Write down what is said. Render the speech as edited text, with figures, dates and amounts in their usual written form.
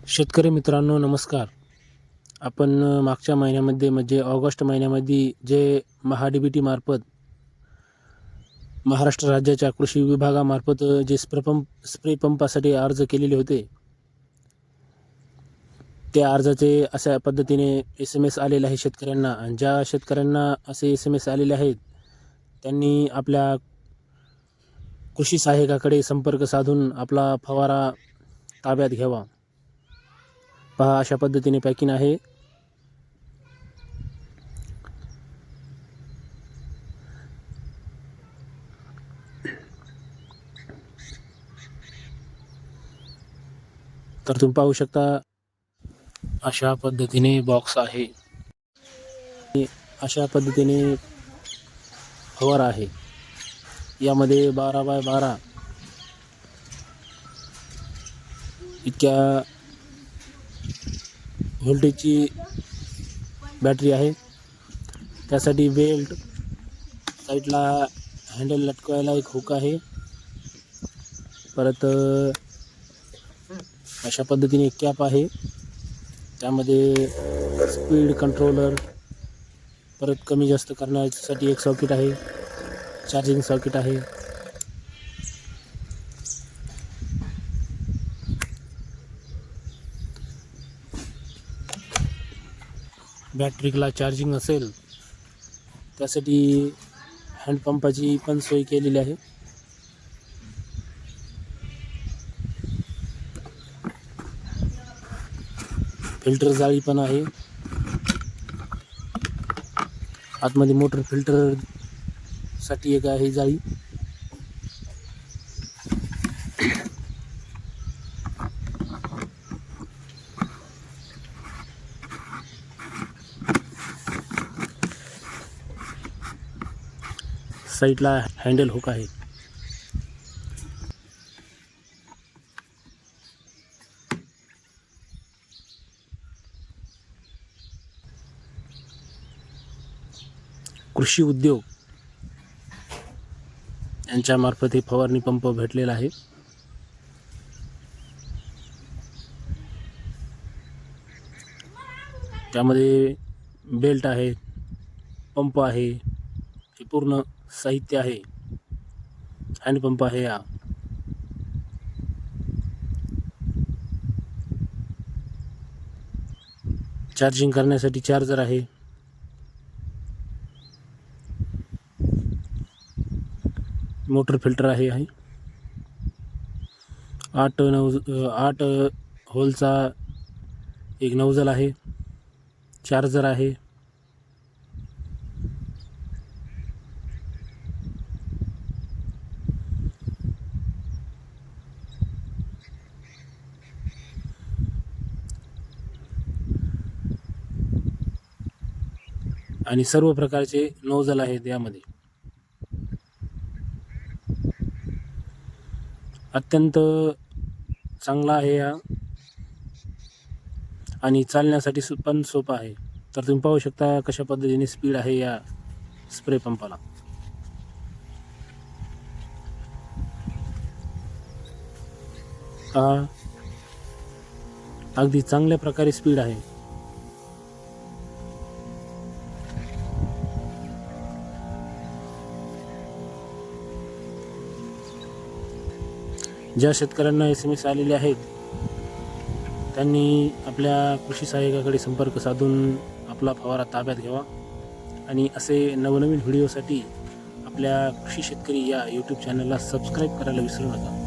शेतकरी मित्रांनो नमस्कार. आपण मागच्या महिन्यामध्ये म्हणजे ऑगस्ट महिन्यामध्ये जे महा-डी-बी-टी मार्फत महाराष्ट्र राज्याच्या कृषी विभागामार्फत जे स्प्रे पंपासाठी अर्ज केलेले होते, त्या अर्जाचे अशा पद्धतीने SMS आलेले आहे शेतकऱ्यांना. आणि ज्या शेतकऱ्यांना असे SMS आलेले आहेत, त्यांनी आपल्या कृषी सहाय्यकाकडे संपर्क साधून आपला फवारा ताब्यात घ्यावा. पहा, अशा पद्धतीने पॅकिंग आहे. तर तुम्ही पाहू शकता, अशा पद्धतीने बॉक्स आहे. अशा पद्धतीने फवारा आहे. यामध्ये 12x12 इतक्या व्होल्टेजची बॅटरी आहे. त्यासाठी बेल्ट, साईडला हँडल लटकवायला एक हुक आहे. परत अशा पद्धतीने एक कॅप आहे. त्यामध्ये स्पीड कंट्रोलर, परत कमी जास्त करण्यासाठी एक सॉकेट आहे, चार्जिंग सॉकेट आहे. बॅटरीला चार्जिंग असेल त्यासाठी हँडपंपाची पण सोय केलेली आहे. फिल्टर जाळी पण आहे. आतमध्ये मोटर फिल्टर साठी एक आहे जाळी. साईडला हँडल हुक आहे. कृषी उद्योग यांच्यामार्फत हे फवारणी पंप भेटलेला आहे. त्यामध्ये बेल्ट आहे, पंप आहे, हे पूर्ण साहित्य आहे. हँडपंप आहे. हा चार्जिंग करण्यासाठी चार्जर आहे. मोटर फिल्टर आहे. 8 होलचा एक नोझल आहे. चार्जर आहे. आणि सर्व प्रकारचे नोझल आहेत यामध्ये. अत्यंत चांगला आहे हा आणि चालण्यासाठी पण सोपा आहे. तर तुम्ही पाहू शकता कशा पद्धतीने स्पीड आहे या स्प्रे पंपाला. अगदी चांगल्या प्रकारे स्पीड आहे. ज्या शेतकऱ्यांना SMS आलेले आहेत, त्यांनी आपल्या कृषी सहाय्यकाकडे संपर्क साधून आपला फवारा ताब्यात घ्यावा. आणि असे नवनवीन व्हिडिओसाठी आपल्या कृषी शेतकरी या यूट्यूब चॅनलला सबस्क्राईब करायला विसरू नका.